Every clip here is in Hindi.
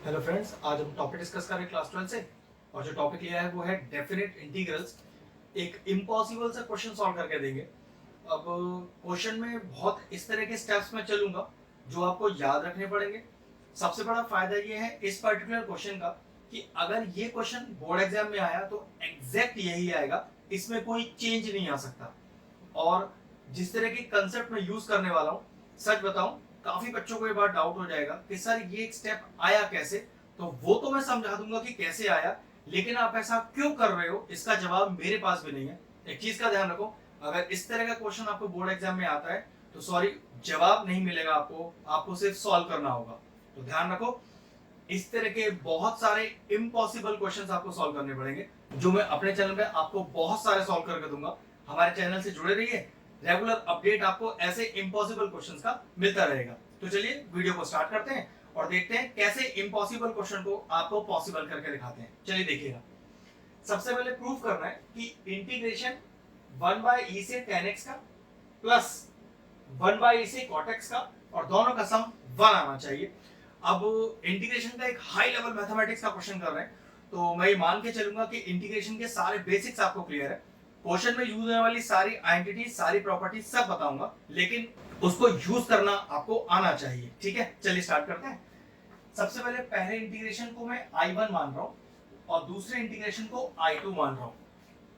हेलो फ्रेंड्स, आज हम टॉपिक डिस्कस कर रहे हैं क्लास 12 से। और जो टॉपिक लिया है वो है डेफिनेट इंटीग्रल्स। एक इम्पॉसिबल सा क्वेश्चन सॉल्व करके देंगे। अब क्वेश्चन में बहुत इस तरह के स्टेप्स में चलूंगा जो आपको याद रखने पड़ेंगे। सबसे बड़ा फायदा ये है इस पर्टिकुलर क्वेश्चन का कि अगर ये क्वेश्चन बोर्ड एग्जाम में आया तो एग्जैक्ट यही आएगा, इसमें कोई चेंज नहीं आ सकता। और जिस तरह के कंसेप्ट में यूज करने वाला हूँ, सच बताऊं काफी बच्चों को ये बात डाउट हो जाएगा कि सर ये एक स्टेप आया कैसे। तो वो तो मैं समझा दूंगा कि कैसे आया, लेकिन आप ऐसा क्यों कर रहे हो इसका जवाब मेरे पास भी नहीं है। एक चीज का ध्यान रखो, अगर इस तरह का क्वेश्चन आपको बोर्ड एग्जाम में आता है तो सॉरी, जवाब नहीं मिलेगा आपको, आपको सिर्फ सॉल्व करना होगा। तो ध्यान रखो, इस तरह के बहुत सारे इम्पॉसिबल क्वेश्चंस आपको सॉल्व करने पड़ेंगे जो मैं अपने चैनल पे आपको बहुत सारे सॉल्व करके दूंगा। हमारे चैनल से जुड़े रहिए, रेगुलर अपडेट आपको ऐसे इम्पॉसिबल क्वेश्चंस का मिलता रहेगा। तो चलिए वीडियो को स्टार्ट करते हैं और देखते हैं कैसे इम्पॉसिबल क्वेश्चन को आपको पॉसिबल करके दिखाते हैं। चलिए देखिएगा। सबसे पहले प्रूव करना है कि इंटीग्रेशन 1/e से tan x का प्लस 1/e से cot x का और दोनों का सम 1 आना चाहिए। अब इंटीग्रेशन का एक हाई लेवल मैथमेटिक्स का क्वेश्चन कर रहे हैं, तो मैं मान के चलूंगा कि इंटीग्रेशन के सारे बेसिक्स आपको क्लियर है। क्वेश्चन में यूज होने वाली सारी आइडेंटिटी, सारी प्रॉपर्टीज सब बताऊंगा, लेकिन उसको यूज करना आपको आना चाहिए। ठीक है, चलिए स्टार्ट करते हैं। सबसे पहले इंटीग्रेशन को मैं I1 मान रहा हूं और दूसरे इंटीग्रेशन को I2 मान रहा हूं।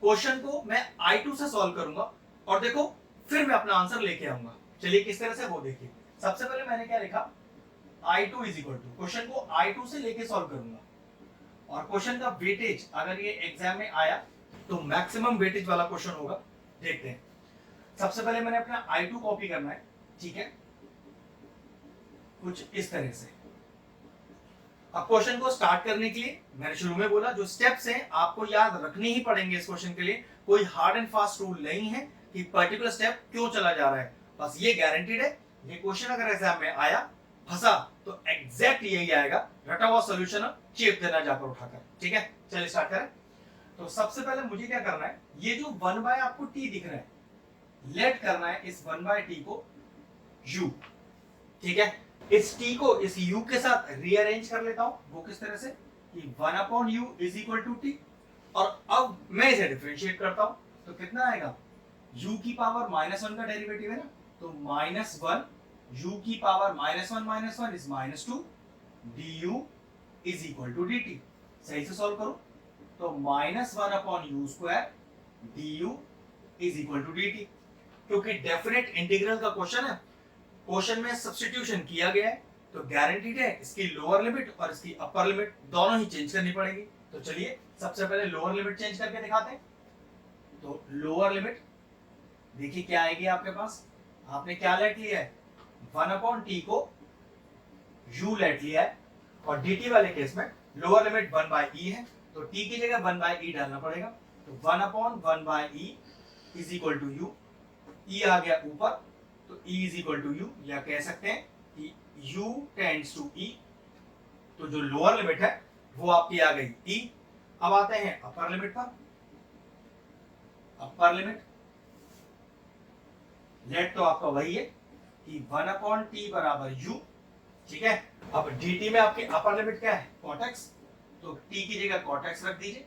क्वेश्चन को मैं I2 से सॉल्व करूंगा और देखो फिर मैं अपना आंसर लेके आऊंगा। चलिए किस तरह से वो देखिए। सबसे पहले मैंने क्या लिखा, I2 is equal to, question को I2 से लेके सॉल्व करूंगा और क्वेश्चन का वेटेज अगर ये एग्जाम में आया तो मैक्सिमम वेटेज वाला क्वेश्चन होगा। देखते हैं। सबसे पहले मैंने अपना I2 कॉपी करना है, ठीक है, कुछ इस तरह से। अब क्वेश्चन को स्टार्ट करने के लिए मैंने शुरू में बोला जो स्टेप्स हैं आपको याद रखने ही पड़ेंगे इस क्वेश्चन के लिए। कोई हार्ड एंड फास्ट रूल नहीं है कि पर्टिकुलर स्टेप क्यों चला जा रहा है, बस ये गारंटीड है ये क्वेश्चन अगर एग्जाम में आया फंसा तो एग्जैक्ट यही आएगा। रटा हुआ सॉल्यूशन चेप देना जाकर उठाकर। ठीक है, चलिए स्टार्ट करें। तो सबसे पहले मुझे क्या करना है, ये जो 1 बाय आपको t दिख रहा है, लेट करना है इस 1 बाय t को u। ठीक है, इस t को इस u के साथ रीअरेंज कर लेता हूं। वो किस तरह से कि 1 upon u is equal to t। और अब मैं इसे डिफरेंशिएट करता हूं तो कितना आएगा, u की पावर -1 का डेरिवेटिव है ना, तो -1 u की power -1 is -2 du is equal to dt। सही से सॉल्व करो तो -1 upon u square du is equal to dt। क्योंकि डेफिनेट इंटीग्रल का क्वेश्चन है, क्वेश्चन में सब्स्टिट्यूशन किया गया है, तो गारंटीड है इसकी लोअर लिमिट और इसकी अपर लिमिट दोनों ही चेंज करनी पड़ेगी। तो चलिए सबसे पहले लोअर लिमिट चेंज करके दिखाते हैं। तो लोअर लिमिट देखिए क्या आएगी आपके पास, आपने क्या लेट लिया है, 1 अपॉन टी को u लेट लिया है और dt वाले केस में लोअर लिमिट 1 बाय e है, तो t की जगह 1 बाय e डालना पड़ेगा। तो 1 upon 1 by e is equal to u, e आ गया ऊपर तो e is equal to u, या कह सकते हैं कि u टेंड्स टू e। तो जो लोअर लिमिट है वो आपकी आ गई e। अब आते हैं अपर लिमिट पर। अपर लिमिट लेट तो आपका वही है कि 1 अपॉन टी बराबर u। ठीक है, अब dt में आपकी अपर लिमिट क्या है, cot x, तो t की जगह cot x रख दीजिए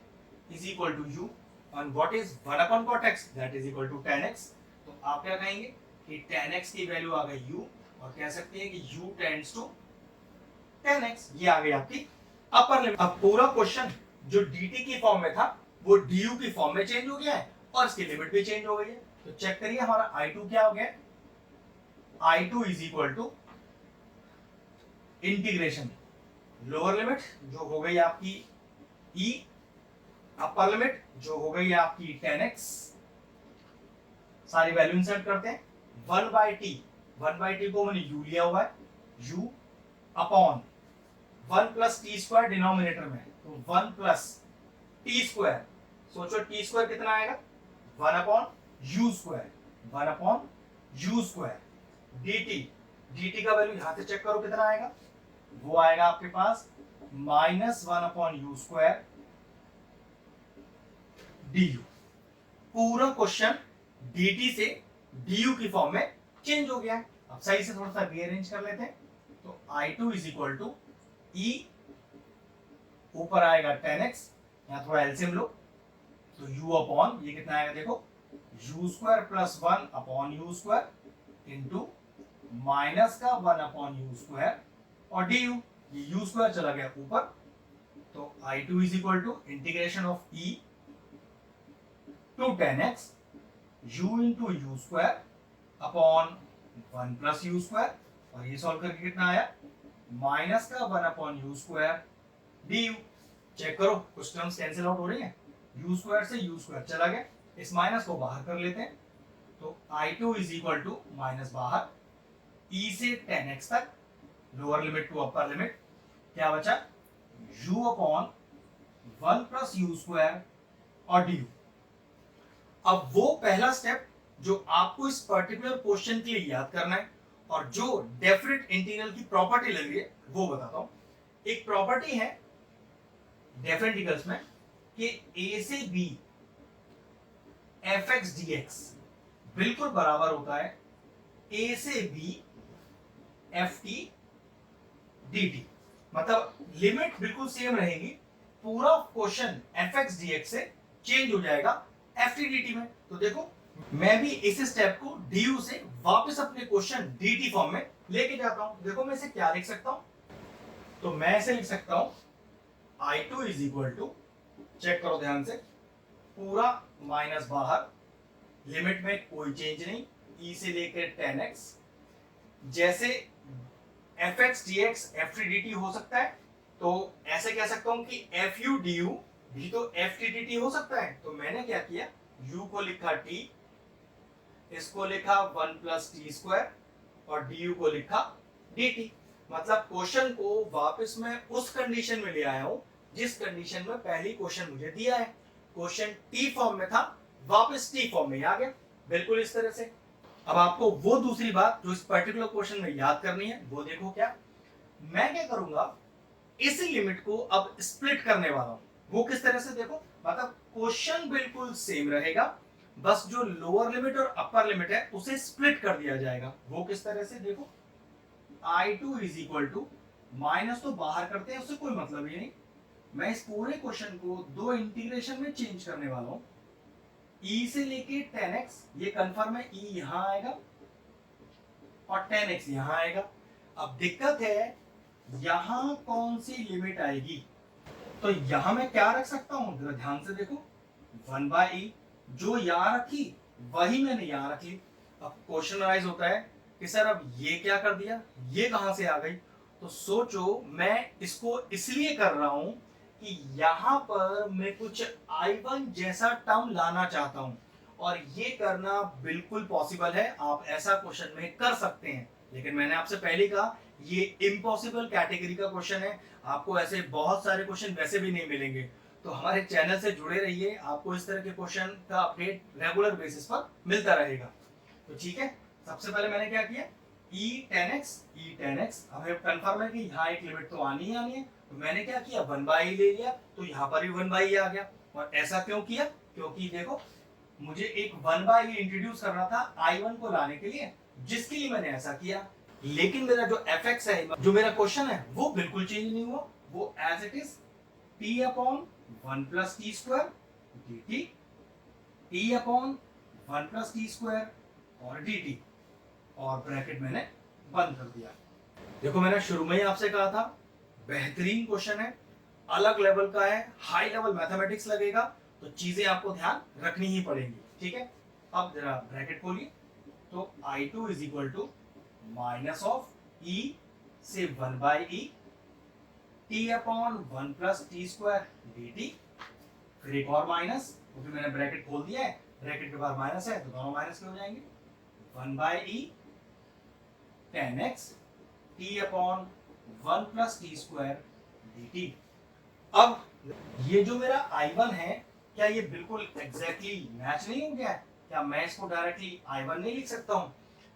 इज इक्वल टू u। और what is 1 upon cot x, that is equal to tan x। तो आप क्या कहेंगे कि tan x की वैल्यू आ गई u, और कह सकते हैं कि u tends to tan x। ये आ गई आपकी अपर लिमिट। अब पूरा क्वेश्चन जो dt की फॉर्म में था वो du की फॉर्म में चेंज हो गया है और इसकी लिमिट भी चेंज हो गई है। तो चेक करिए हमारा I2 क्या हो गया, I2 is equal to integration lower limit जो हो गई आपकी e, अपर लिमिट जो हो गई आपकी tan x, सारी वैल्यू इंसर्ट करते हैं। 1 बाय टी को मैंने u लिया हुआ है, u अपॉन 1 प्लस टी स्क्वायर डिनोमिनेटर में, तो 1 प्लस टी स्क्वायर, सोचो टी स्क्वायर कितना आएगा, 1 upon u square, 1 upon u square dt का वैल्यू यहां से चेक करो कितना आएगा, वो आएगा आपके पास -1 अपॉन यू स्क्वायर du। पूरा क्वेश्चन dt से du की फॉर्म में चेंज हो गया है। अब सही से थोड़ा सा रीअरेंज कर लेते हैं। तो I2 is equal to e ऊपर आएगा 10x, यहाँ थोड़ा एलसीएम लो, तो u अपॉन ये कितना आएगा देखो, u square plus 1 upon u square into minus का 1 अपॉन यू स्क्वायर और डी यू, ये यू स्क्वायर चला गया ऊपर, तो I2 is equal to integration of e to 10x u into u square upon 1 plus u square, और ये सॉल्व करके कितना आया, माइनस का 1 upon u square d u. Check करो कुछ टर्म्स कैंसिल आउट हो रही है, यू स्क्वायर से यू स्क्वायर चला गया, इस माइनस को बाहर कर लेते हैं, तो I2 is equal to minus बाहर e से 10x तक, lower limit to upper limit, क्या बचा u अपॉन 1 प्लस यू स्क्वायर और डी यू। अब वो पहला स्टेप जो आपको इस पर्टिकुलर क्वेश्चन के लिए याद करना है और जो डेफिनेट इंटीग्रल की प्रॉपर्टी लग रही है वो बताता हूं। एक प्रॉपर्टी है डेफिनेट इंटीग्रल्स में कि a से b fx dx बिल्कुल बराबर होता है a से b ft dt, मतलब लिमिट बिल्कुल सेम रहेगी, पूरा क्वेश्चन fx dx से चेंज हो जाएगा ft dt में। तो देखो मैं भी इस स्टेप को du से वापस अपने क्वेश्चन dt फॉर्म में लेके जाता हूं। देखो मैं इसे क्या लिख सकता हूं, तो मैं ऐसे लिख सकता हूं I2 is equal to, check करो ध्यान से, पूरा माइनस बाहर, लिमिट में कोई चेंज नहीं, e से लेकर 10x, जैसे fx dx ft dt हो सकता है, तो ऐसे कह सकता हूं कि fu du भी तो ft dt हो सकता है। तो मैंने क्या किया, u को लिखा t, इसको लिखा 1 प्लस टी स्क्वायर और du को लिखा dt, मतलब क्वेश्चन को वापस मैं उस कंडीशन में ले आया हूं जिस कंडीशन में पहली क्वेश्चन मुझे दिया है। क्वेश्चन टी फॉर्म में था, वापस टी फॉर्म में आ गया, बिल्कुल इस तरह से। अब आपको वो दूसरी बात जो इस पर्टिकुलर क्वेश्चन में याद करनी है वो देखो, क्या मैं क्या करूंगा, इस लिमिट को अब स्प्लिट करने वाला हूं। वो किस तरह से देखो, मतलब क्वेश्चन बिल्कुल सेम रहेगा, बस जो लोअर लिमिट और अपर लिमिट है उसे स्प्लिट कर दिया जाएगा। वो किस तरह से देखो, I2 is equal to, minus तो बाहर करते हैं उससे कोई मतलब ही नहीं, मैं इस पूरे क्वेश्चन को दो इंटीग्रेशन में चेंज करने वाला हूं, e से लेके 10x, ये कंफर्म है, e यहां आएगा और 10x यहां आएगा। अब दिक्कत है यहां कौन सी लिमिट आएगी, तो यहां मैं क्या रख सकता हूं, जरा ध्यान से देखो, 1/e, जो यहां रखी वही मैंने यहां रख ली। अब क्वेश्चन राइज होता है कि सर अब ये क्या कर दिया, ये कहां से आ गई, तो सोचो मैं इसको इसलिए कर रहा हूं कि यहां पर मैं कुछ I1 जैसा टर्म लाना चाहता हूं, और ये करना बिल्कुल पॉसिबल है, आप ऐसा क्वेश्चन में कर सकते हैं, लेकिन मैंने आपसे पहले ही कहा ये इम्पॉसिबल कैटेगरी का क्वेश्चन है, आपको ऐसे बहुत सारे क्वेश्चन वैसे भी नहीं मिलेंगे। तो हमारे चैनल से जुड़े रहिए, आपको इस तरह के क्वेश्चन का अपडेट रेगुलर बेसिस पर मिलता रहेगा। तो ठीक है, सबसे पहले मैंने क्या किया, e10x, हमें कंफर्म है कि यहाँ एक लिमिट तो आनी ही आनी है, तो मैंने क्या किया, 1/e ले लिया, तो यहाँ पर भी 1/e आ गया। और ऐसा क्यों किया, क्योंकि देखो मुझे एक 1/e इंट्रोड्यूस करना था I1 को लाने के लिए, जिसके लिए मैंने ऐसा किया, लेकिन मेरा जो fx है, जो मेरा क्वेश्चन है, वो बिल्कुल चेंज नहीं हुआ, वो as it is t upon 1 plus t square dt, t upon 1 plus t square और dt, और ब्रैकेट मैंने बंद कर दिया। देखो मैंने शुरू में ही आपसे कहा था बेहतरीन क्वेश्चन है, अलग लेवल का है, हाई लेवल मैथमेटिक्स लगेगा, तो चीजें आपको ध्यान रखनी ही पड़ेंगी। ठीक है, अब जरा ब्रैकेट खोलिए, तो I2 is equal to minus of e से 1/e t upon 1 plus t square dt, फिर एक और माइनस, क्योंकि मैंने ब्रैकेट खोल दिया है, ब्रैकेट के बाद माइनस है तो दोनों माइनस के हो जाएंगे, 1/e 10x t upon 1 plus t square dt। अब ये जो मेरा I1 है, क्या ये बिल्कुल एग्जैक्टली मैच नहीं हो गया है, क्या मैं इसको डायरेक्टली I1 नहीं लिख सकता हूं,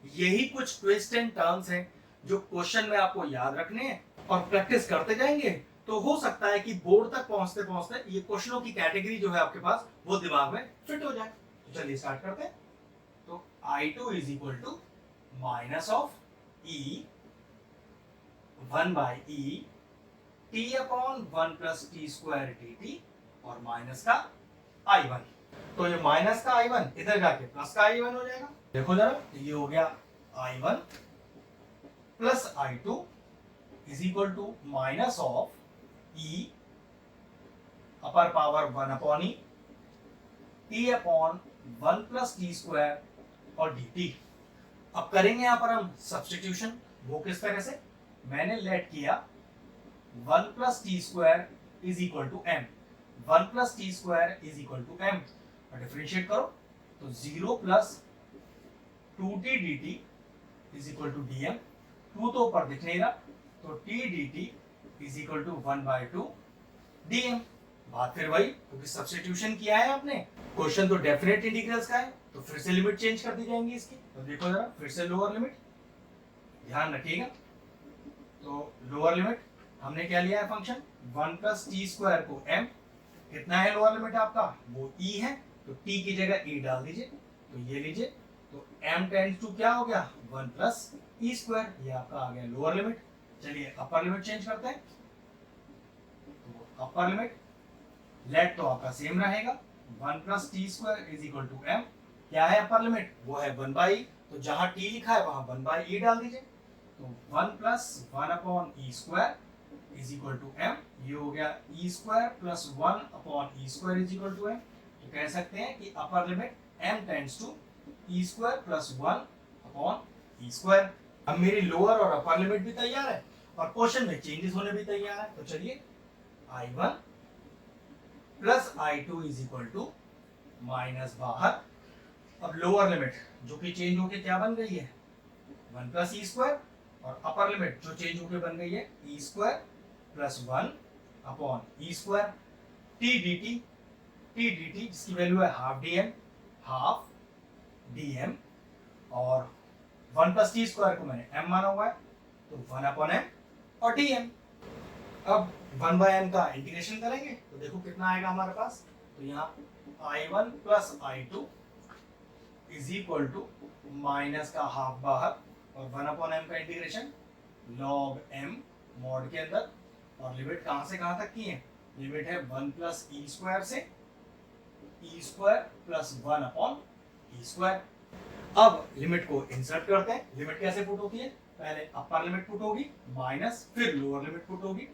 यही कुछ ट्विस्ट एंड टर्न्स हैं जो क्वेश्चन में आपको याद रखने हैं, और प्रैक्टिस करते जाएंगे तो हो सकता है कि बोर्ड तक पहुंचते पहुंचते ये क्वेश्चनों की कैटेगरी जो है आपके पास वो दिमाग में फिट हो जाए। तो चलिए स्टार्ट करते हैं। तो I2 is equal to minus of e 1/e t upon 1 plus t square dt और माइनस का i1। तो ये माइनस का i1 इधर जाके प्लस का i1 हो जाएगा। देखो जरा, ये हो गया i1 plus i2 is equal to minus of e upper power 1 upon e t upon 1 plus t square और dt। अब करेंगे यहां पर हम सब्स्टिट्यूशन। वो किस तरह से, मैंने लेट किया 1 plus t square is equal to m, 1 plus t square is equal to m और डिफरेंशिएट करो तो 0 plus 2t dt is equal to dm। 2 तो ऊपर दिख नहीं रहा, तो t dt is equal to 1/2 dm। बात फिर वही, क्योंकि सब्स्टिट्यूशन किया है आपने। क्वेश्चन तो डेफिनेट इंटीग्रल्स का है, तो फिर से लिमिट चेंज कर दी जाएंगी इसकी। तो देखो जरा, फिर से लोअर लिमिट ध्यान रखिएगा। तो लोअर लिमिट हमने क्या लिया है फंक्शन 1 प्लस टी स्क्वायर को m, कितना है लोअर लिमिट आपका, वो e है, तो t की जगह e डाल दीजिए। तो ये लीजिए, तो m टेंड्स टू क्या हो गया 1 प्लस e स्क्वायर, ये आपका आ गया लोअर लिमिट। चलिए अपर लिमिट चेंज करते हैं। तो अपर लिमिट लेट तो आपका सेम रहेगा, 1 plus t square is equal to m। क्या है अपर लिमिट, वो है 1/e, तो जहां t लिखा है वहां 1/e डाल दीजिए। तो 1 plus 1 upon e square is equal to m। ये हो गया e square plus 1 upon e square is equal to m। तो कह सकते हैं कि upper limit m tends to e square plus 1 upon e square. अब मेरी लोअर और अपर लिमिट भी तैयार है और क्वेश्चन में चेंजेस होने भी तैयार है। तो चलिए i1 plus i2 is equal to minus बाहर। अब लोअर लिमिट जो कि चेंज होके क्या बन गई है 1 प्लस ई स्क्वायर, और अपर लिमिट जो चेंज होके बन गई है E square plus 1 upon e square T dt जिसकी वैल्यू है हाफ dm और 1 प्लस टी स्क्वायर को मैंने m माना हुआ है, तो 1 अपॉन m और dm। अब 1/m का इंटीग्रेशन करेंगे तो देखो कितना आएगा हमारे पास। तो यहाँ i1 plus i2 is equal to minus का हाफ बाहर और 1 अपॉन m का इंटीग्रेशन log m मॉड के अंदर। और लिमिट कहां से कहां तक की है, लिमिट है 1 प्लस ई स्क्वायर से e square plus 1 upon e square. अब लिमिट को इंसर्ट करते हैं। लिमिट कैसे पुट होती है, पहले अपर लिमिट पुट होगी माइनस फिर लोअर लिमिट पुट होगी।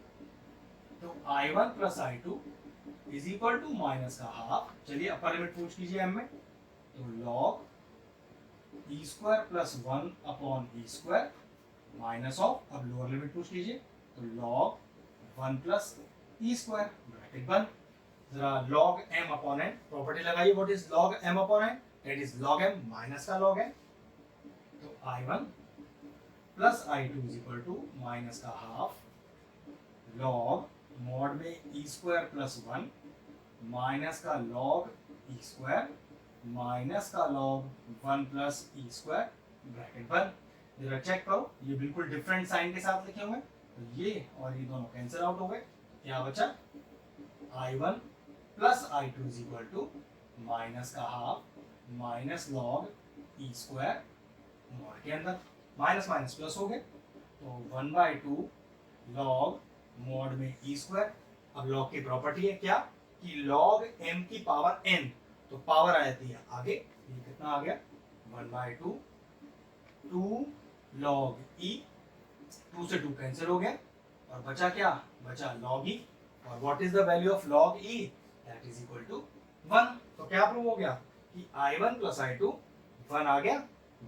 तो i1 plus i2 is equal to minus का हाफ। चलिए अपर लिमिट पूछ कीजिए m में, तो log e square plus 1 upon e square minus of, अब लोअर लिमिट पूछ लीजिए, तो log 1 plus e squared bracket बंद। जरा log m upon n property लगाइए। What is log m upon n, that is log m minus का log n। तो i1 plus i2 is equal to minus का हाफ log मॉड में ई स्क्वायर प्लस 1 माइनस का log ई स्क्वायर माइनस का log 1 plus e squared bracket बंद। जरा चेक करो, ये बिल्कुल डिफरेंट साइन के साथ लिखे हुए हैं, तो ये और ये दोनों कैंसिल आउट हो गए। क्या बचा, i1 plus i2 is equal to minus का half minus log e square mod के अंदर, माइनस माइनस प्लस हो गए, तो 1/2 log मॉड में ई स्क्वायर। अब log की प्रॉपर्टी है क्या कि log m की पावर n, तो पावर आ जाती है आगे, ये कितना आ गया 1/2 2 log e, 2 से 2 कैंसिल हो गया और बचा क्या, बचा log e। और what is the value of log e, that is equal to 1। तो क्या प्रूव हो गया कि i1 प्लस i2 1 आ गया।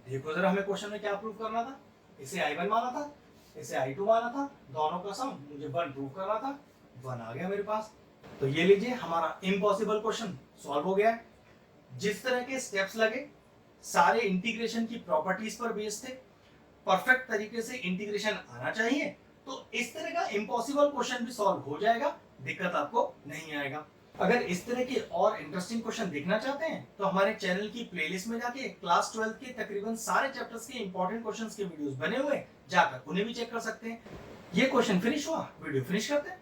देखो जरा हमें क्वेश्चन में क्या प्रूव करना था, इसे i1 माना था, इसे i2 माना था, दोनों का सम मुझे 1 प्रूव करना था, 1 आ गया मेरे पास। तो ये लीजिए हमारा इम्पॉसिबल क्वेश्चन सॉल्व हो गया है। जिस तरह के स्टेप्स लगे सारे इंटीग्रेशन की प्रॉपर्टीज पर बेस्ड थे, परफेक्ट तरीके से इंटीग्रेशन आना चाहिए, तो इस तरह का इम्पॉसिबल क्वेश्चन भी सॉल्व हो जाएगा, दिक्कत आपको नहीं आएगा। अगर इस तरह के और इंटरेस्टिंग क्वेश्चन देखना चाहते हैं तो हमारे चैनल की प्लेलिस्ट में जाके क्लास 12 के तकरीबन सारे चैप्टर्स के इंपॉर्टेंट क्वेश्चंस के वीडियोस बने हुए, जाकर उन्हें भी चेक कर सकते हैं। ये क्वेश्चन फिनिश हुआ, वीडियो फिनिश करते हैं।